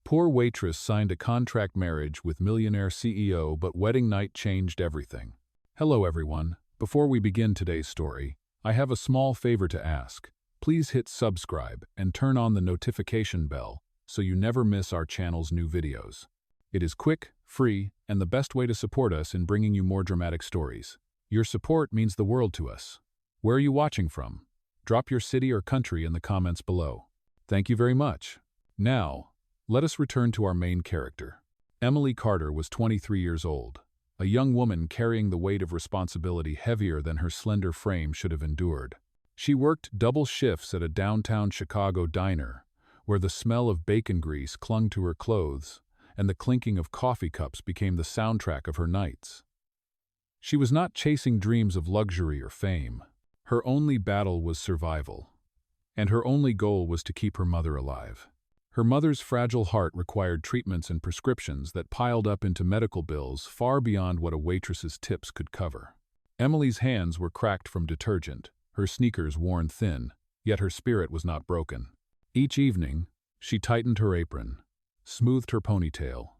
Poor Waitress signed a contract marriage with Millionaire CEO, but wedding night changed everything. Hello everyone. Before we begin today's story, I have a small favor to ask. Please hit subscribe and turn on the notification bell so you never miss our channel's new videos. It is quick, free, and the best way to support us in bringing you more dramatic stories. Your support means the world to us. Where are you watching from? Drop your city or country in the comments below. Thank you very much. Now, let us return to our main character. Emily Carter was 23 years old, a young woman carrying the weight of responsibility heavier than her slender frame should have endured. She worked double shifts at a downtown Chicago diner, where the smell of bacon grease clung to her clothes, and the clinking of coffee cups became the soundtrack of her nights. She was not chasing dreams of luxury or fame. Her only battle was survival, and her only goal was to keep her mother alive. Her mother's fragile heart required treatments and prescriptions that piled up into medical bills far beyond what a waitress's tips could cover. Emily's hands were cracked from detergent, her sneakers worn thin, yet her spirit was not broken. Each evening, she tightened her apron, smoothed her ponytail,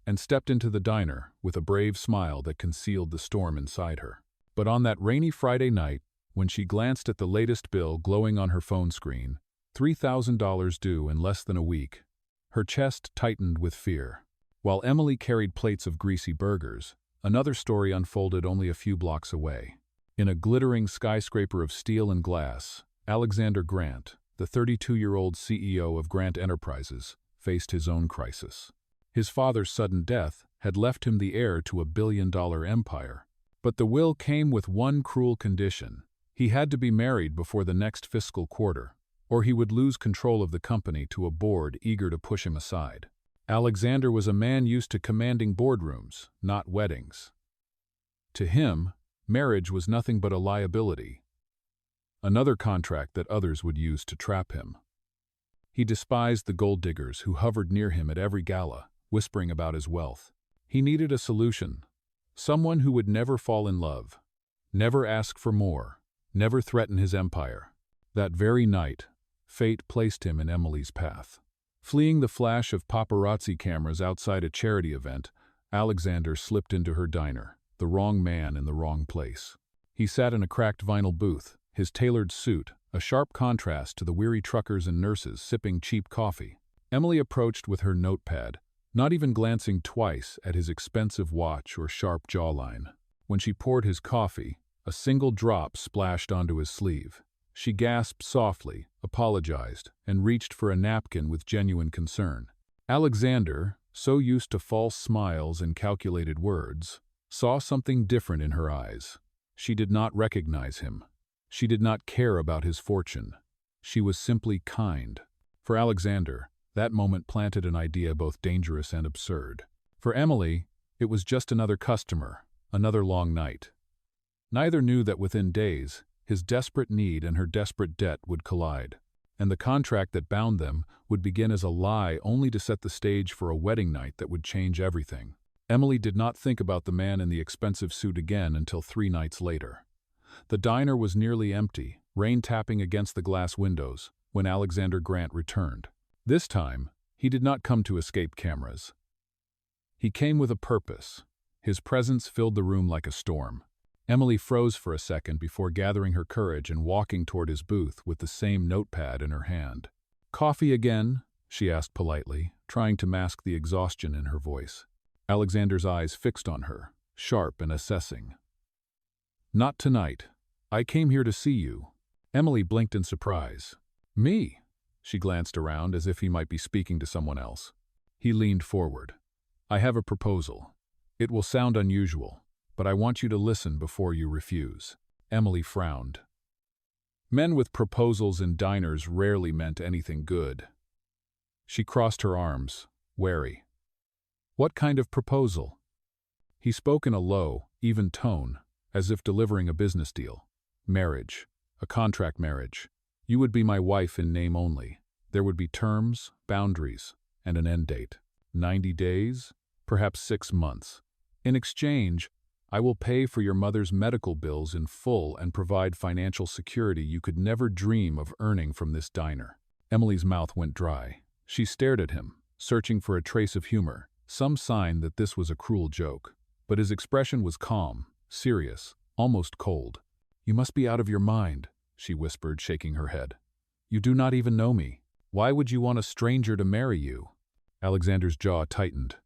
and stepped into the diner with a brave smile that concealed the storm inside her. But on that rainy Friday night, when she glanced at the latest bill glowing on her phone screen, $3,000 due in less than a week, her chest tightened with fear. While Emily carried plates of greasy burgers, another story unfolded only a few blocks away. In a glittering skyscraper of steel and glass, Alexander Grant, the 32-year-old CEO of Grant Enterprises, faced his own crisis. His father's sudden death had left him the heir to a billion-dollar empire. But the will came with one cruel condition. He had to be married before the next fiscal quarter, or he would lose control of the company to a board eager to push him aside. Alexander was a man used to commanding boardrooms, not weddings. To him, marriage was nothing but a liability, another contract that others would use to trap him. He despised the gold diggers who hovered near him at every gala, whispering about his wealth. He needed a solution, someone who would never fall in love, never ask for more, never threaten his empire. That very night, fate placed him in Emily's path. Fleeing the flash of paparazzi cameras outside a charity event, Alexander slipped into her diner, the wrong man in the wrong place. He sat in a cracked vinyl booth, his tailored suit, a sharp contrast to the weary truckers and nurses sipping cheap coffee. Emily approached with her notepad, not even glancing twice at his expensive watch or sharp jawline. When she poured his coffee, a single drop splashed onto his sleeve. She gasped softly, apologized, and reached for a napkin with genuine concern. Alexander, so used to false smiles and calculated words, saw something different in her eyes. She did not recognize him. She did not care about his fortune. She was simply kind. For Alexander, that moment planted an idea both dangerous and absurd. For Emily, it was just another customer, another long night. Neither knew that within days, his desperate need and her desperate debt would collide, and the contract that bound them would begin as a lie only to set the stage for a wedding night that would change everything. Emily did not think about the man in the expensive suit again until 3 nights later. The diner was nearly empty, rain tapping against the glass windows, when Alexander Grant returned. This time, he did not come to escape cameras. He came with a purpose. His presence filled the room like a storm. Emily froze for a second before gathering her courage and walking toward his booth with the same notepad in her hand. "Coffee again?" she asked politely, trying to mask the exhaustion in her voice. Alexander's eyes fixed on her, sharp and assessing. "Not tonight. I came here to see you." Emily blinked in surprise. "Me?" She glanced around as if he might be speaking to someone else. He leaned forward. "I have a proposal. It will sound unusual, but I want you to listen before you refuse." Emily frowned. Men with proposals in diners rarely meant anything good. She crossed her arms, wary. "What kind of proposal?" He spoke in a low, even tone, as if delivering a business deal. "Marriage. A contract marriage. You would be my wife in name only. There would be terms, boundaries, and an end date. 90 days? Perhaps 6 months. In exchange, I will pay for your mother's medical bills in full and provide financial security you could never dream of earning from this diner." Emily's mouth went dry. She stared at him, searching for a trace of humor, some sign that this was a cruel joke. But his expression was calm, serious, almost cold. "You must be out of your mind," she whispered, shaking her head. "You do not even know me. Why would you want a stranger to marry you?" Alexander's jaw tightened.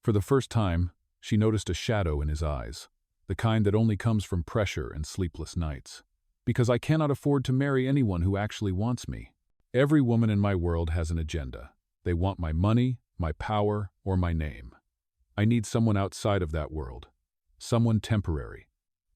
For the first time, she noticed a shadow in his eyes, the kind that only comes from pressure and sleepless nights. "Because I cannot afford to marry anyone who actually wants me. Every woman in my world has an agenda. They want my money, my power, or my name. I need someone outside of that world. Someone temporary.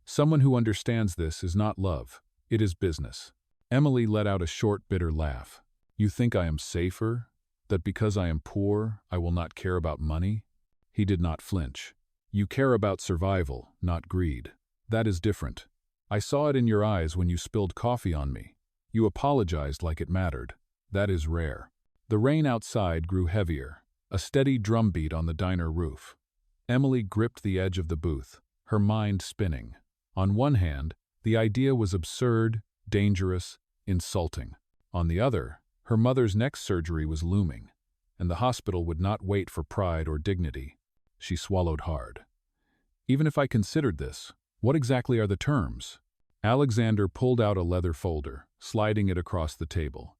Someone who understands this is not love, it is business." Emily let out a short, bitter laugh. "You think I am safer? That because I am poor, I will not care about money?" He did not flinch. "You care about survival, not greed. That is different. I saw it in your eyes when you spilled coffee on me. You apologized like it mattered. That is rare." The rain outside grew heavier, a steady drumbeat on the diner roof. Emily gripped the edge of the booth, her mind spinning. On one hand, the idea was absurd, dangerous, insulting. On the other, her mother's neck surgery was looming, and the hospital would not wait for pride or dignity. She swallowed hard. "Even if I considered this, what exactly are the terms?" Alexander pulled out a leather folder, sliding it across the table.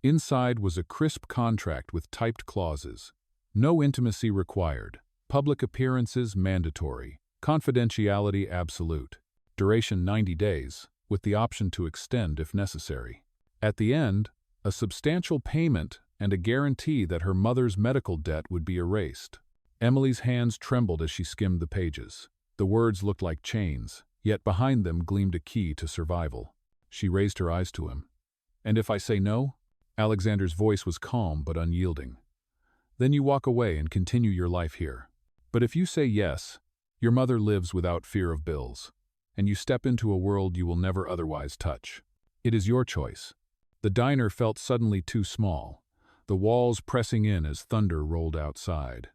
Inside was a crisp contract with typed clauses. No intimacy required. Public appearances mandatory. Confidentiality absolute. Duration 90 days, with the option to extend if necessary. At the end, a substantial payment and a guarantee that her mother's medical debt would be erased. Emily's hands trembled as she skimmed the pages. The words looked like chains, yet behind them gleamed a key to survival. She raised her eyes to him. "And if I say no?" Alexander's voice was calm but unyielding. "Then you walk away and continue your life here. But if you say yes, your mother lives without fear of bills, and you step into a world you will never otherwise touch. It is your choice." The diner felt suddenly too small, the walls pressing in as thunder rolled outside.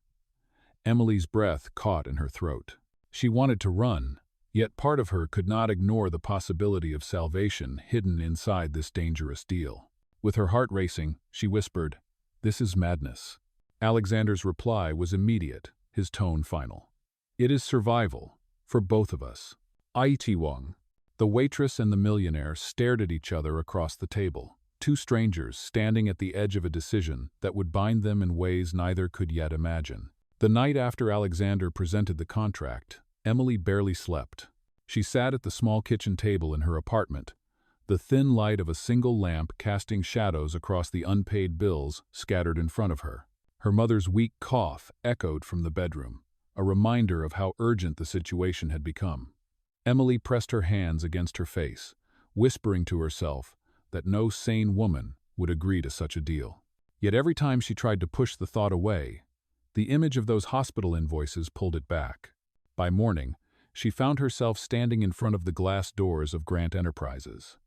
Emily's breath caught in her throat. She wanted to run, yet part of her could not ignore the possibility of salvation hidden inside this dangerous deal. With her heart racing, she whispered, "This is madness." Alexander's reply was immediate, his tone final. "It is survival, for both of us." Aitiwang. The waitress and the millionaire stared at each other across the table, two strangers standing at the edge of a decision that would bind them in ways neither could yet imagine. The night after Alexander presented the contract, Emily barely slept. She sat at the small kitchen table in her apartment, the thin light of a single lamp casting shadows across the unpaid bills scattered in front of her. Her mother's weak cough echoed from the bedroom, a reminder of how urgent the situation had become. Emily pressed her hands against her face, whispering to herself that no sane woman would agree to such a deal. Yet every time she tried to push the thought away, the image of those hospital invoices pulled it back. By morning, she found herself standing in front of the glass doors of Grant Enterprises.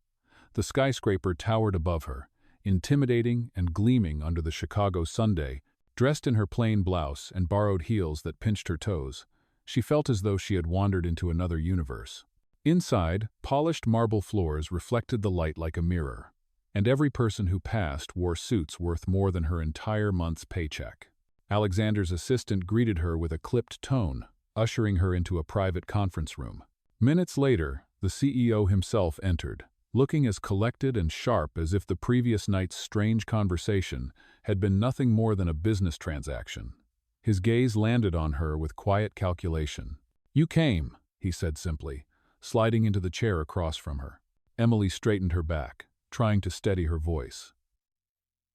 The skyscraper towered above her, intimidating and gleaming under the Chicago Sunday. Dressed in her plain blouse and borrowed heels that pinched her toes, she felt as though she had wandered into another universe. Inside, polished marble floors reflected the light like a mirror, and every person who passed wore suits worth more than her entire month's paycheck. Alexander's assistant greeted her with a clipped tone, ushering her into a private conference room. Minutes later, the CEO himself entered, looking as collected and sharp as if the previous night's strange conversation had been nothing more than a business transaction. His gaze landed on her with quiet calculation. "You came," he said simply, sliding into the chair across from her. Emily straightened her back, trying to steady her voice.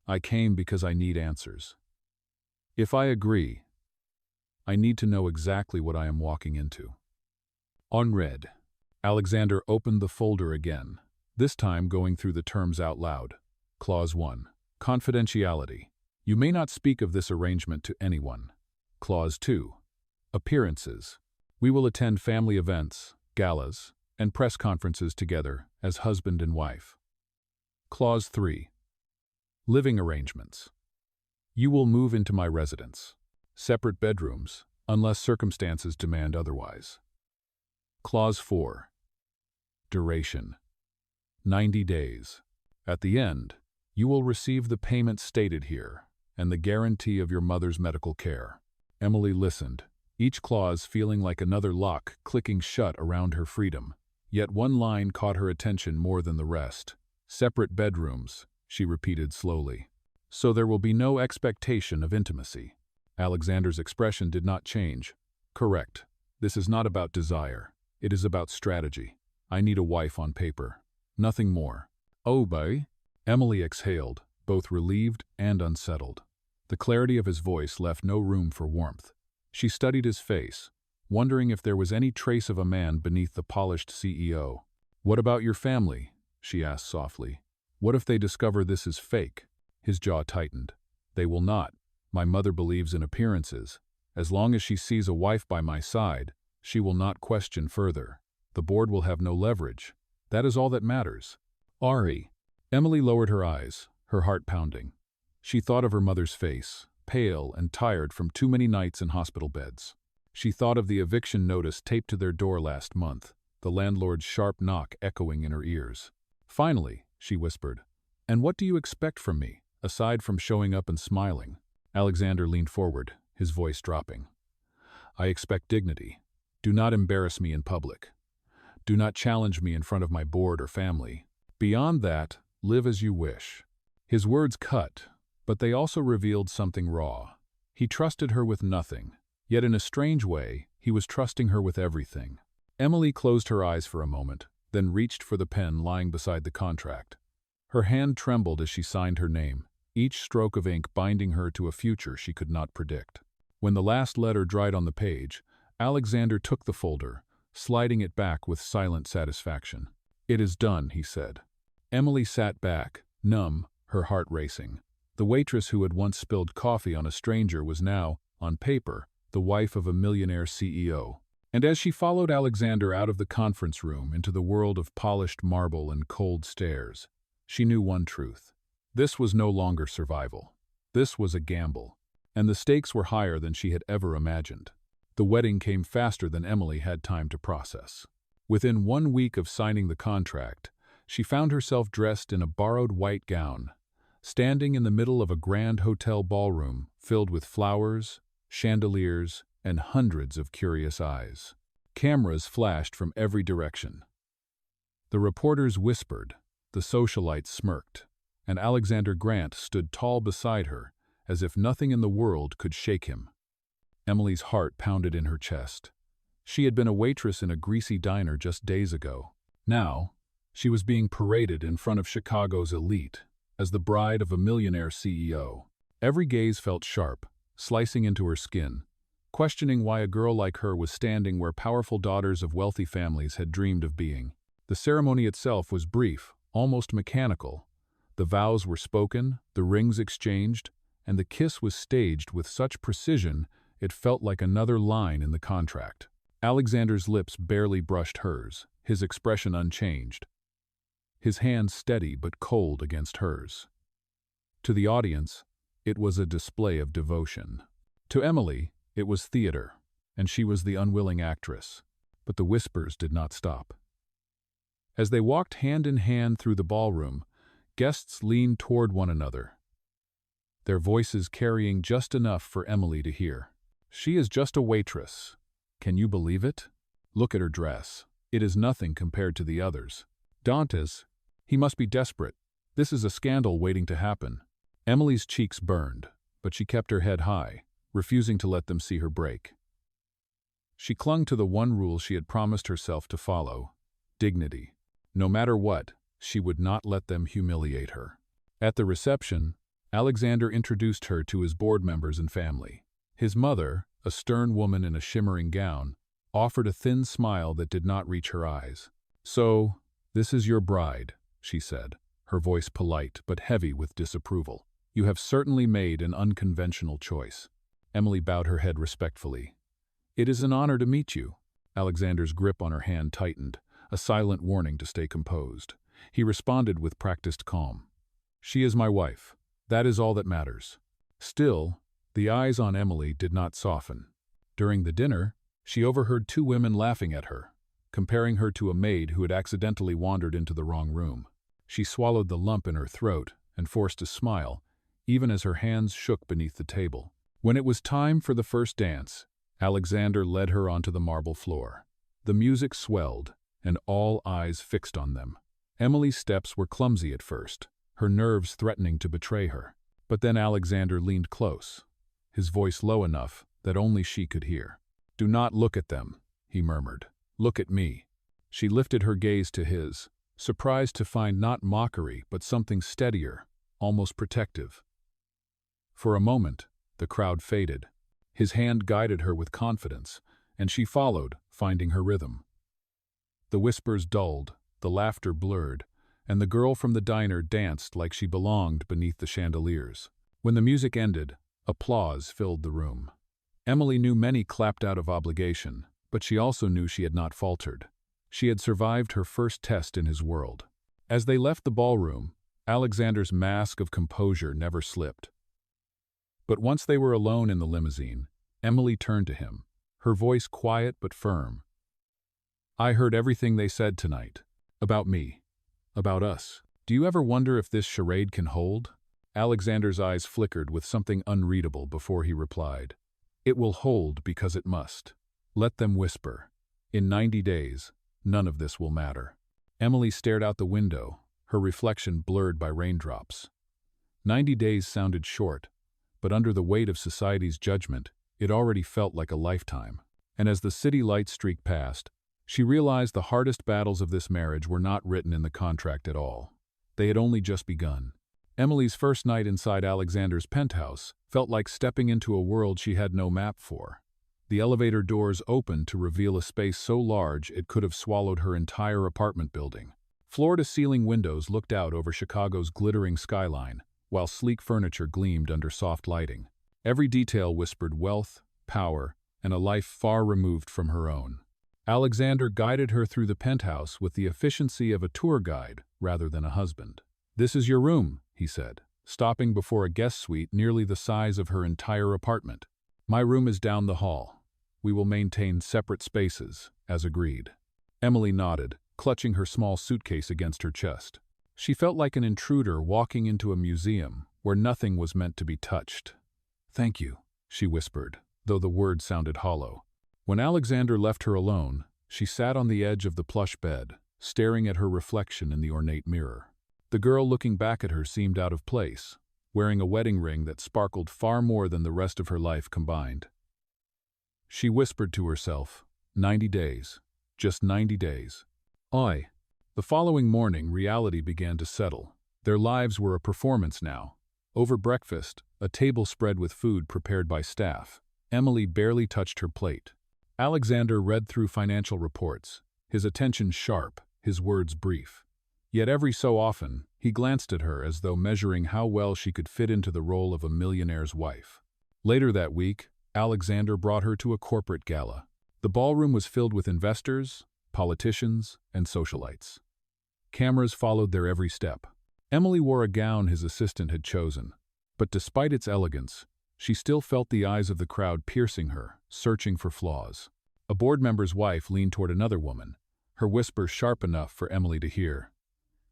"I came because I need answers. If I agree, I need to know exactly what I am walking into." Unread. Alexander opened the folder again, this time going through the terms out loud. Clause 1. Confidentiality. You may not speak of this arrangement to anyone. Clause 2. Appearances. We will attend family events, galas, and press conferences together as husband and wife. Clause 3. Living arrangements. You will move into my residence. Separate bedrooms, unless circumstances demand otherwise. Clause 4. Duration. 90 days. At the end, you will receive the payment stated here, and the guarantee of your mother's medical care. Emily listened, each clause feeling like another lock clicking shut around her freedom. Yet one line caught her attention more than the rest. Separate bedrooms, she repeated slowly. So there will be no expectation of intimacy. Alexander's expression did not change. Correct. This is not about desire. It is about strategy. I need a wife on paper. Nothing more. Oh, boy. Emily exhaled, both relieved and unsettled. The clarity of his voice left no room for warmth. She studied his face, wondering if there was any trace of a man beneath the polished CEO. What about your family? She asked softly. What if they discover this is fake? His jaw tightened. They will not. My mother believes in appearances. As long as she sees a wife by my side, she will not question further. The board will have no leverage. That is all that matters. Auri. Emily lowered her eyes, her heart pounding. She thought of her mother's face, pale and tired from too many nights in hospital beds. She thought of the eviction notice taped to their door last month, the landlord's sharp knock echoing in her ears. Finally, she whispered, "And what do you expect from me, aside from showing up and smiling?" Alexander leaned forward, his voice dropping. "I expect dignity. Do not embarrass me in public. Do not challenge me in front of my board or family. Beyond that, live as you wish." His words cut, but they also revealed something raw. He trusted her with nothing, yet in a strange way, he was trusting her with everything. Emily closed her eyes for a moment, then reached for the pen lying beside the contract. Her hand trembled as she signed her name, each stroke of ink binding her to a future she could not predict. When the last letter dried on the page, Alexander took the folder, sliding it back with silent satisfaction. "It is done," he said. Emily sat back, numb, her heart racing. The waitress who had once spilled coffee on a stranger was now, on paper, the wife of a millionaire CEO. And as she followed Alexander out of the conference room into the world of polished marble and cold stairs, she knew one truth. This was no longer survival. This was a gamble. And the stakes were higher than she had ever imagined. The wedding came faster than Emily had time to process. Within 1 week of signing the contract, she found herself dressed in a borrowed white gown, standing in the middle of a grand hotel ballroom filled with flowers, chandeliers, and hundreds of curious eyes. Cameras flashed from every direction. The reporters whispered, the socialites smirked, and Alexander Grant stood tall beside her, as if nothing in the world could shake him. Emily's heart pounded in her chest. She had been a waitress in a greasy diner just days ago. Now, she was being paraded in front of Chicago's elite as the bride of a millionaire CEO. Every gaze felt sharp, slicing into her skin, questioning why a girl like her was standing where powerful daughters of wealthy families had dreamed of being. The ceremony itself was brief, almost mechanical. The vows were spoken, the rings exchanged, and the kiss was staged with such precision it felt like another line in the contract. Alexander's lips barely brushed hers, his expression unchanged, his hand steady but cold against hers. To the audience, it was a display of devotion. To Emily, it was theater, and she was the unwilling actress. But the whispers did not stop. As they walked hand in hand through the ballroom, guests leaned toward one another, their voices carrying just enough for Emily to hear. "She is just a waitress. Can you believe it? Look at her dress. It is nothing compared to the others. Dantes, he must be desperate. This is a scandal waiting to happen." Emily's cheeks burned, but she kept her head high, refusing to let them see her break. She clung to the one rule she had promised herself to follow: dignity. No matter what, she would not let them humiliate her. At the reception, Alexander introduced her to his board members and family. His mother, a stern woman in a shimmering gown, offered a thin smile that did not reach her eyes. "So, this is your bride," she said, her voice polite but heavy with disapproval. "You have certainly made an unconventional choice." Emily bowed her head respectfully. "It is an honor to meet you." Alexander's grip on her hand tightened, a silent warning to stay composed. He responded with practiced calm. "She is my wife. That is all that matters." Still, the eyes on Emily did not soften. During the dinner, she overheard 2 women laughing at her, comparing her to a maid who had accidentally wandered into the wrong room. She swallowed the lump in her throat and forced a smile, even as her hands shook beneath the table. When it was time for the first dance, Alexander led her onto the marble floor. The music swelled, and all eyes fixed on them. Emily's steps were clumsy at first, her nerves threatening to betray her. But then Alexander leaned close, his voice low enough that only she could hear. "Do not look at them," he murmured. "Look at me." She lifted her gaze to his, surprised to find not mockery but something steadier, almost protective. For a moment, the crowd faded. His hand guided her with confidence, and she followed, finding her rhythm. The whispers dulled, the laughter blurred, and the girl from the diner danced like she belonged beneath the chandeliers. When the music ended, applause filled the room. Emily knew many clapped out of obligation, but she also knew she had not faltered. She had survived her first test in his world. As they left the ballroom, Alexander's mask of composure never slipped. But once they were alone in the limousine, Emily turned to him, her voice quiet but firm. "I heard everything they said tonight. About me. About us. Do you ever wonder if this charade can hold?" Alexander's eyes flickered with something unreadable before he replied. "It will hold because it must. Let them whisper. In 90 days, none of this will matter." Emily stared out the window, her reflection blurred by raindrops. 90 days sounded short, but under the weight of society's judgment, it already felt like a lifetime. And as the city light streak passed, she realized the hardest battles of this marriage were not written in the contract at all. They had only just begun. Emily's first night inside Alexander's penthouse felt like stepping into a world she had no map for. The elevator doors opened to reveal a space so large it could have swallowed her entire apartment building. Floor-to-ceiling windows looked out over Chicago's glittering skyline, while sleek furniture gleamed under soft lighting. Every detail whispered wealth, power, and a life far removed from her own. Alexander guided her through the penthouse with the efficiency of a tour guide rather than a husband. "This is your room," he said, stopping before a guest suite nearly the size of her entire apartment. "My room is down the hall. We will maintain separate spaces, as agreed." Emily nodded, clutching her small suitcase against her chest. She felt like an intruder walking into a museum where nothing was meant to be touched. "Thank you," she whispered, though the words sounded hollow. When Alexander left her alone, she sat on the edge of the plush bed, staring at her reflection in the ornate mirror. The girl looking back at her seemed out of place, wearing a wedding ring that sparkled far more than the rest of her life combined. She whispered to herself, 90 days. Just 90 days. Oi. The following morning, reality began to settle. Their lives were a performance now. Over breakfast, a table spread with food prepared by staff. Emily barely touched her plate. Alexander read through financial reports, his attention sharp, his words brief. Yet every so often, he glanced at her as though measuring how well she could fit into the role of a millionaire's wife. Later that week, Alexander brought her to a corporate gala. The ballroom was filled with investors, politicians, and socialites. Cameras followed their every step. Emily wore a gown his assistant had chosen, but despite its elegance, she still felt the eyes of the crowd piercing her, searching for flaws. A board member's wife leaned toward another woman, her whisper sharp enough for Emily to hear.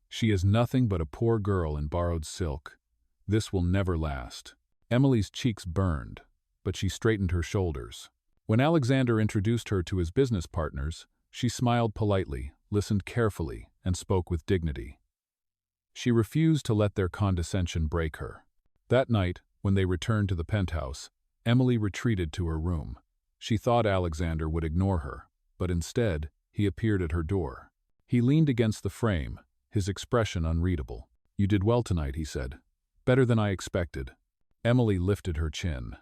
"She is nothing but a poor girl in borrowed silk. This will never last." Emily's cheeks burned, but she straightened her shoulders. When Alexander introduced her to his business partners, she smiled politely, listened carefully, and spoke with dignity. She refused to let their condescension break her. That night, when they returned to the penthouse, Emily retreated to her room. She thought Alexander would ignore her, but instead, he appeared at her door. He leaned against the frame, his expression unreadable. "You did well tonight," he said. "Better than I expected." Emily lifted her chin.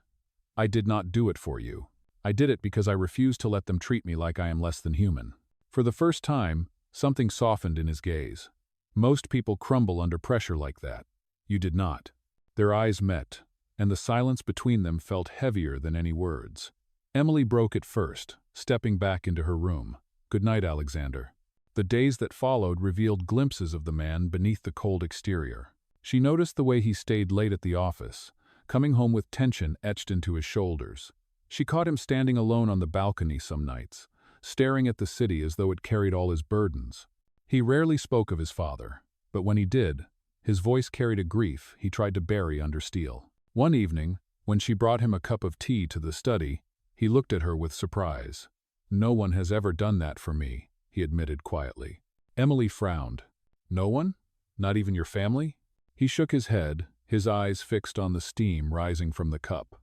"I did not do it for you. I did it because I refused to let them treat me like I am less than human." For the first time, something softened in his gaze. Most people crumble under pressure like that. You did not. Their eyes met, and the silence between them felt heavier than any words. Emily broke it first, stepping back into her room. "Good night, Alexander." The days that followed revealed glimpses of the man beneath the cold exterior. She noticed the way he stayed late at the office, coming home with tension etched into his shoulders. She caught him standing alone on the balcony some nights, staring at the city as though it carried all his burdens. He rarely spoke of his father, but when he did, His voice carried a grief he tried to bury under steel. One evening, when she brought him a cup of tea to the study, he looked at her with surprise. "No one has ever done that for me," he admitted quietly. Emily frowned. "No one? Not even your family?" He shook his head, his eyes fixed on the steam rising from the cup.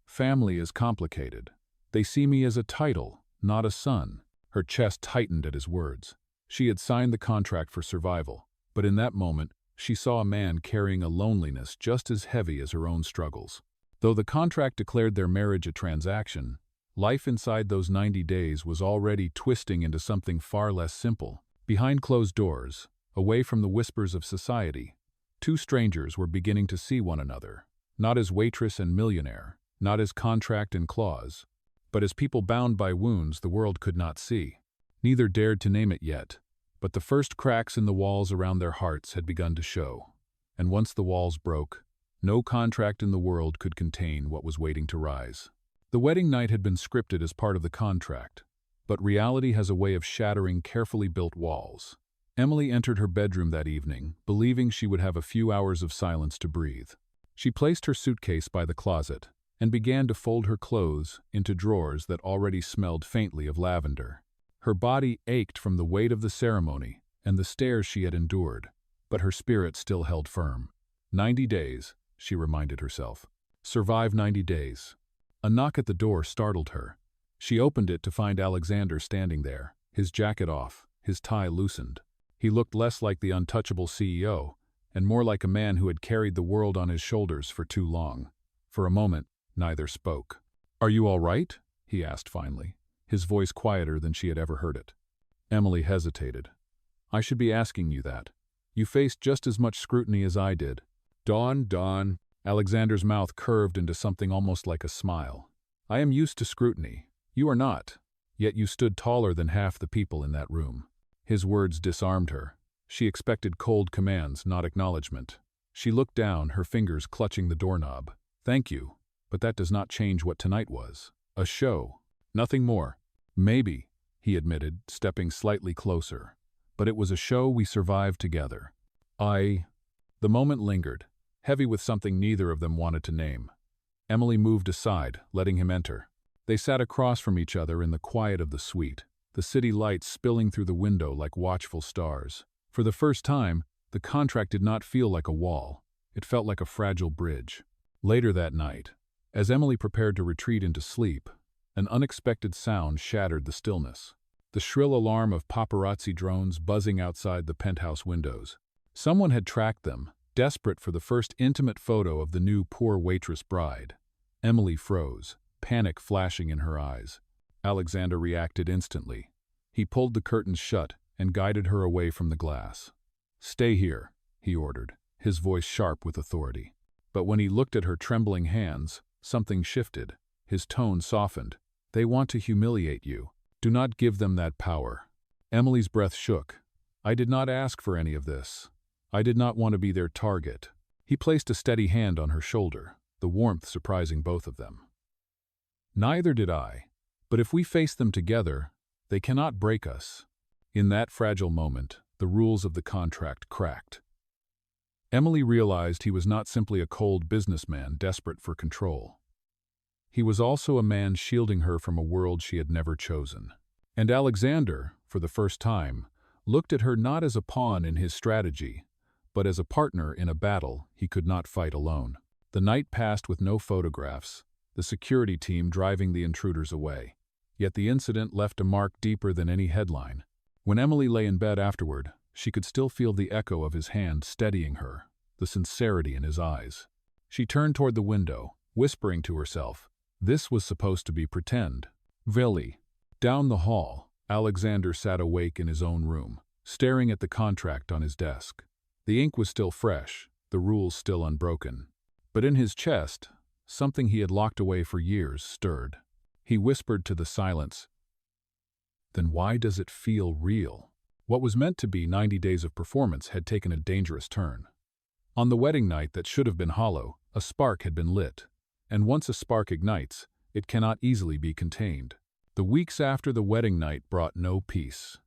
"Family is complicated. They see me as a title, not a son." Her chest tightened at his words. She had signed the contract for survival, but in that moment, she saw a man carrying a loneliness just as heavy as her own struggles. Though the contract declared their marriage a transaction, life inside those 90 days was already twisting into something far less simple. Behind closed doors, away from the whispers of society, two strangers were beginning to see one another, not as waitress and millionaire, not as contract and clause, but as people bound by wounds the world could not see. Neither dared to name it yet, but the first cracks in the walls around their hearts had begun to show, and once the walls broke, no contract in the world could contain what was waiting to rise. The wedding night had been scripted as part of the contract, but reality has a way of shattering carefully built walls. Emily entered her bedroom that evening, believing she would have a few hours of silence to breathe. She placed her suitcase by the closet and began to fold her clothes into drawers that already smelled faintly of lavender. Her body ached from the weight of the ceremony and the stares she had endured, but her spirit still held firm. 90 days, she reminded herself. Survive 90 days. A knock at the door startled her. She opened it to find Alexander standing there, his jacket off, his tie loosened. He looked less like the untouchable CEO, and more like a man who had carried the world on his shoulders for too long. For a moment, neither spoke. "Are you all right?" he asked finally, his voice quieter than she had ever heard it. Emily hesitated. "I should be asking you that. You faced just as much scrutiny as I did." Dawn. Alexander's mouth curved into something almost like a smile. "I am used to scrutiny. You are not. Yet you stood taller than half the people in that room." His words disarmed her. She expected cold commands, not acknowledgement. She looked down, her fingers clutching the doorknob. "Thank you, but that does not change what tonight was. A show. Nothing more." "Maybe," he admitted, stepping slightly closer. "But it was a show we survived together." The moment lingered, heavy with something neither of them wanted to name. Emily moved aside, letting him enter. They sat across from each other in the quiet of the suite, the city lights spilling through the window like watchful stars. For the first time, the contract did not feel like a wall. It felt like a fragile bridge. Later that night, as Emily prepared to retreat into sleep, an unexpected sound shattered the stillness. The shrill alarm of paparazzi drones buzzing outside the penthouse windows. Someone had tracked them, desperate for the first intimate photo of the new poor waitress bride. Emily froze, panic flashing in her eyes. Alexander reacted instantly. He pulled the curtains shut and guided her away from the glass. "Stay here," he ordered, his voice sharp with authority. But when he looked at her trembling hands, something shifted. His tone softened. "They want to humiliate you. Do not give them that power." Emily's breath shook. "I did not ask for any of this. I did not want to be their target." He placed a steady hand on her shoulder, the warmth surprising both of them. "Neither did I. But if we face them together, they cannot break us." In that fragile moment, the rules of the contract cracked. Emily realized he was not simply a cold businessman desperate for control. He was also a man shielding her from a world she had never chosen. And Alexander, for the first time, looked at her not as a pawn in his strategy, but as a partner in a battle he could not fight alone. The night passed with no photographs, the security team driving the intruders away. Yet the incident left a mark deeper than any headline. When Emily lay in bed afterward, she could still feel the echo of his hand steadying her, the sincerity in his eyes. She turned toward the window, whispering to herself, this was supposed to be pretend. Veli. Down the hall, Alexander sat awake in his own room, staring at the contract on his desk. The ink was still fresh, the rules still unbroken. But in his chest, something he had locked away for years stirred. He whispered to the silence, "Then why does it feel real?" What was meant to be 90 days of performance had taken a dangerous turn. On the wedding night that should have been hollow, a spark had been lit. And once a spark ignites, it cannot easily be contained. The weeks after the wedding night brought no peace.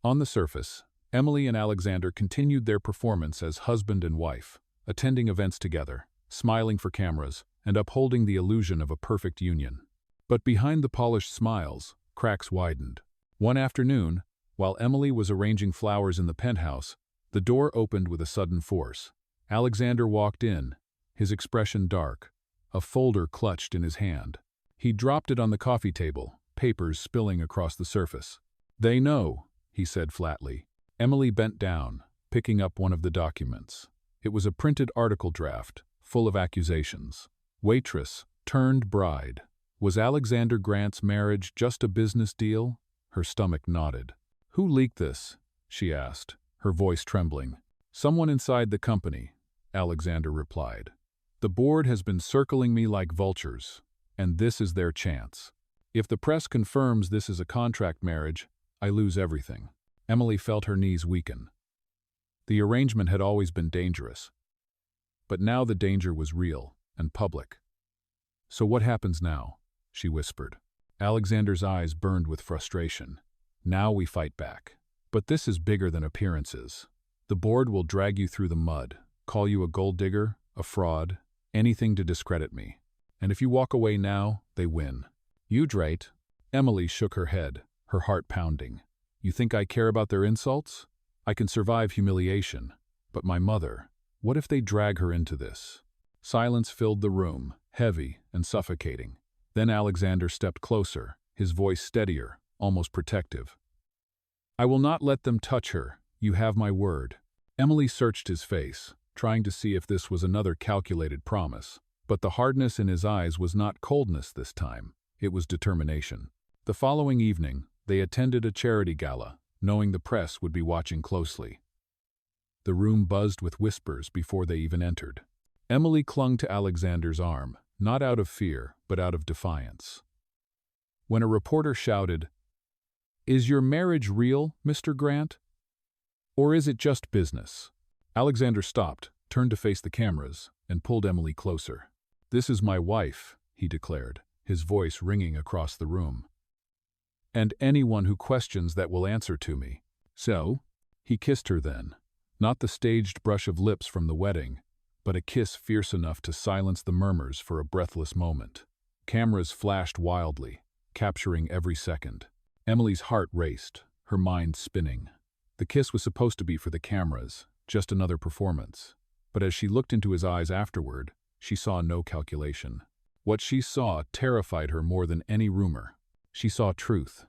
On the surface, Emily and Alexander continued their performance as husband and wife, attending events together, smiling for cameras, and upholding the illusion of a perfect union. But behind the polished smiles, cracks widened. One afternoon, while Emily was arranging flowers in the penthouse, the door opened with a sudden force. Alexander walked in, his expression dark, a folder clutched in his hand. He dropped it on the coffee table, papers spilling across the surface. "They know," he said flatly. Emily bent down, picking up one of the documents. It was a printed article draft, full of accusations. Waitress turned bride. Was Alexander Grant's marriage just a business deal? Her stomach nodded. "Who leaked this?" she asked, her voice trembling. "Someone inside the company," Alexander replied. "The board has been circling me like vultures, and this is their chance. If the press confirms this is a contract marriage, I lose everything." Emily felt her knees weaken. The arrangement had always been dangerous, but now the danger was real and public. "So what happens now?" she whispered. Alexander's eyes burned with frustration. "Now we fight back. But this is bigger than appearances. The board will drag you through the mud, call you a gold digger, a fraud, anything to discredit me. And if you walk away now, they win. You'd right." Emily shook her head, her heart pounding. "You think I care about their insults? I can survive humiliation. But my mother, what if they drag her into this?" Silence filled the room, heavy and suffocating. Then Alexander stepped closer, his voice steadier, almost protective. "I will not let them touch her, you have my word." Emily searched his face, trying to see if this was another calculated promise. But the hardness in his eyes was not coldness this time, it was determination. The following evening, they attended a charity gala, knowing the press would be watching closely. The room buzzed with whispers before they even entered. Emily clung to Alexander's arm, not out of fear, but out of defiance. When a reporter shouted, "Is your marriage real, Mr. Grant? Or is it just business?" Alexander stopped, turned to face the cameras, and pulled Emily closer. "This is my wife," he declared, his voice ringing across the room. "And anyone who questions that will answer to me." So, he kissed her then, not the staged brush of lips from the wedding, but a kiss fierce enough to silence the murmurs for a breathless moment. Cameras flashed wildly, capturing every second. Emily's heart raced, her mind spinning. The kiss was supposed to be for the cameras, just another performance. But as she looked into his eyes afterward, she saw no calculation. What she saw terrified her more than any rumor. She saw truth.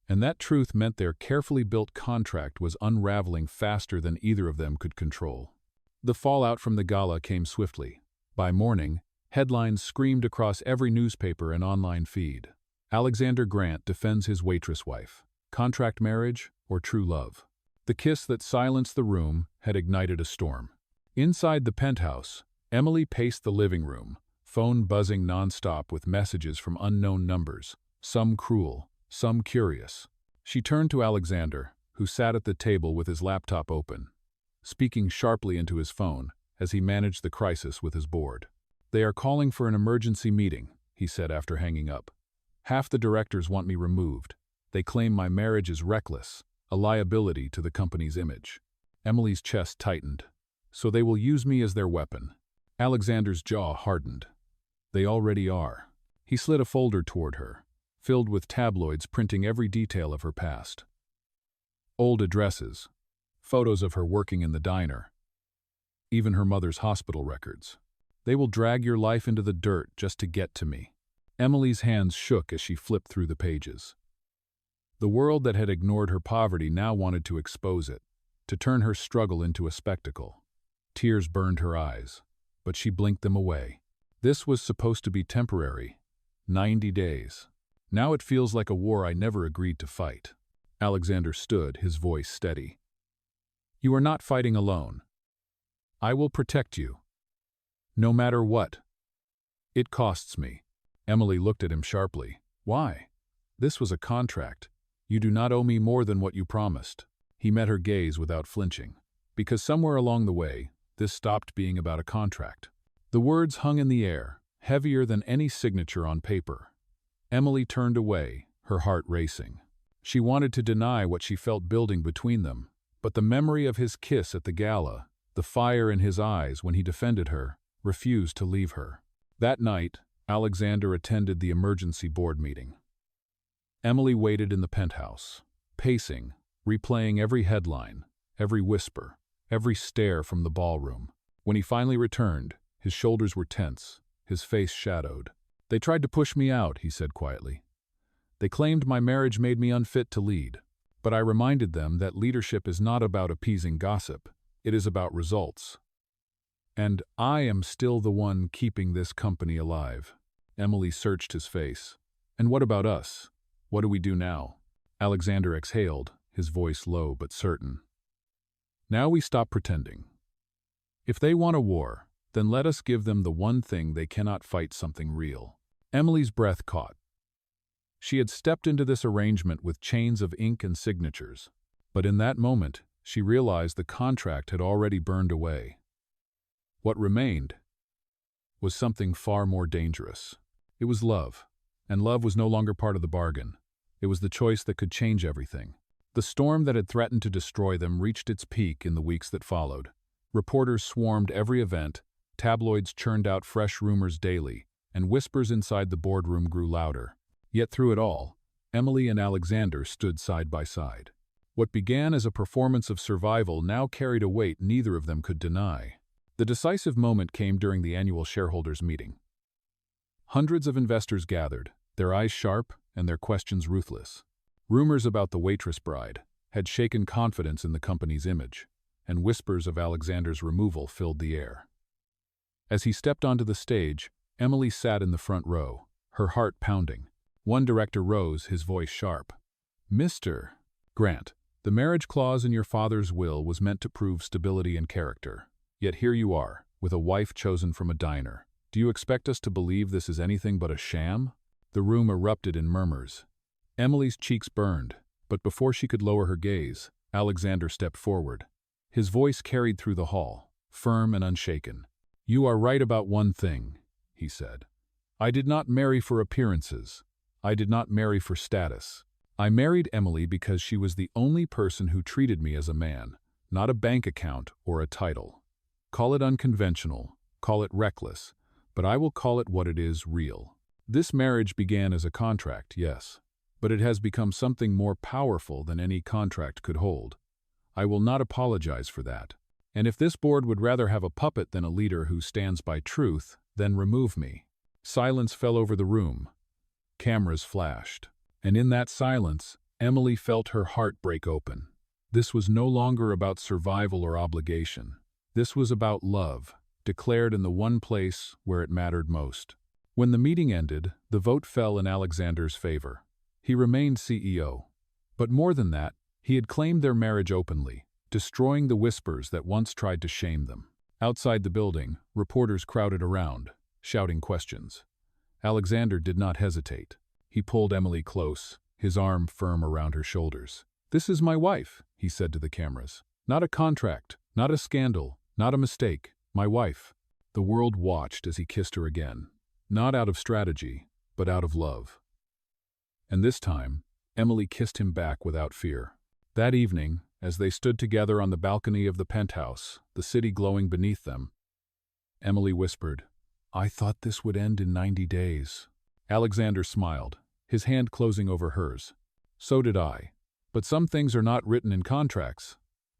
And that truth meant their carefully built contract was unraveling faster than either of them could control. The fallout from the gala came swiftly. By morning, headlines screamed across every newspaper and online feed. Alexander Grant defends his waitress wife. Contract marriage or true love? The kiss that silenced the room had ignited a storm. Inside the penthouse, Emily paced the living room, phone buzzing nonstop with messages from unknown numbers, some cruel, some curious. She turned to Alexander, who sat at the table with his laptop open, speaking sharply into his phone as he managed the crisis with his board. "They are calling for an emergency meeting," he said after hanging up. "Half the directors want me removed. They claim my marriage is reckless, a liability to the company's image." Emily's chest tightened. "So they will use me as their weapon." Alexander's jaw hardened. "They already are." He slid a folder toward her, filled with tabloids printing every detail of her past. Old addresses, photos of her working in the diner, even her mother's hospital records. "They will drag your life into the dirt just to get to me." Emily's hands shook as she flipped through the pages. The world that had ignored her poverty now wanted to expose it, to turn her struggle into a spectacle. Tears burned her eyes, but she blinked them away. This was supposed to be temporary, 90 days. Now it feels like a war I never agreed to fight. Alexander stood, his voice steady. "You are not fighting alone. I will protect you. No matter what. It costs me." Emily looked at him sharply. "Why? This was a contract. You do not owe me more than what you promised." He met her gaze without flinching. "Because somewhere along the way, this stopped being about a contract." The words hung in the air, heavier than any signature on paper. Emily turned away, her heart racing. She wanted to deny what she felt building between them, But the memory of his kiss at the gala, the fire in his eyes when he defended her, refused to leave her. That night, Alexander attended the emergency board meeting. Emily waited in the penthouse, pacing, replaying every headline, every whisper, every stare from the ballroom. When he finally returned, his shoulders were tense, his face shadowed. "They tried to push me out," he said quietly. "They claimed my marriage made me unfit to lead. But I reminded them that leadership is not about appeasing gossip. It is about results. And I am still the one keeping this company alive." Emily searched his face. "And what about us? What do we do now?" Alexander exhaled, his voice low but certain. "Now we stop pretending. If they want a war, then let us give them the one thing they cannot fight, something real." Emily's breath caught. She had stepped into this arrangement with chains of ink and signatures, but in that moment, she realized the contract had already burned away. What remained was something far more dangerous. It was love, and love was no longer part of the bargain. It was the choice that could change everything. The storm that had threatened to destroy them reached its peak in the weeks that followed. Reporters swarmed every event, tabloids churned out fresh rumors daily, and whispers inside the boardroom grew louder. Yet through it all, Emily and Alexander stood side by side. What began as a performance of survival now carried a weight neither of them could deny. The decisive moment came during the annual shareholders' meeting. Hundreds of investors gathered, their eyes sharp and their questions ruthless. Rumors about the Waitress bride had shaken confidence in the company's image, and whispers of Alexander's removal filled the air. As he stepped onto the stage, Emily sat in the front row, her heart pounding. One director rose, his voice sharp. "Mr. Grant, the marriage clause in your father's will was meant to prove stability and character. Yet here you are, with a wife chosen from a diner. Do you expect us to believe this is anything but a sham?" The room erupted in murmurs. Emily's cheeks burned, but before she could lower her gaze, Alexander stepped forward. His voice carried through the hall, firm and unshaken. "You are right about one thing," he said. "I did not marry for appearances. I did not marry for status. I married Emily because she was the only person who treated me as a man, not a bank account or a title. Call it unconventional, call it reckless, but I will call it what it is, real. This marriage began as a contract, yes, but it has become something more powerful than any contract could hold. I will not apologize for that. And if this board would rather have a puppet than a leader who stands by truth, then remove me." Silence fell over the room. Cameras flashed. And in that silence, Emily felt her heart break open. This was no longer about survival or obligation. This was about love, declared in the one place where it mattered most. When the meeting ended, the vote fell in Alexander's favor. He remained CEO. But more than that, he had claimed their marriage openly, destroying the whispers that once tried to shame them. Outside the building, reporters crowded around, shouting questions. Alexander did not hesitate. He pulled Emily close, his arm firm around her shoulders. "This is my wife," he said to the cameras. "Not a contract, not a scandal, not a mistake. My wife." The world watched as he kissed her again, not out of strategy, but out of love. And this time, Emily kissed him back without fear. That evening, as they stood together on the balcony of the penthouse, the city glowing beneath them, Emily whispered, "I thought this would end in 90 days. Alexander smiled, his hand closing over hers. "So did I. But some things are not written in contracts.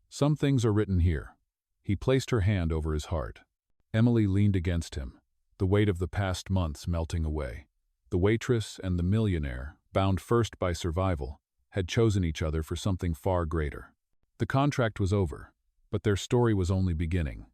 Some things are written here." He placed her hand over his heart. Emily leaned against him, the weight of the past months melting away. The waitress and the millionaire, bound first by survival, had chosen each other for something far greater. The contract was over, but their story was only beginning.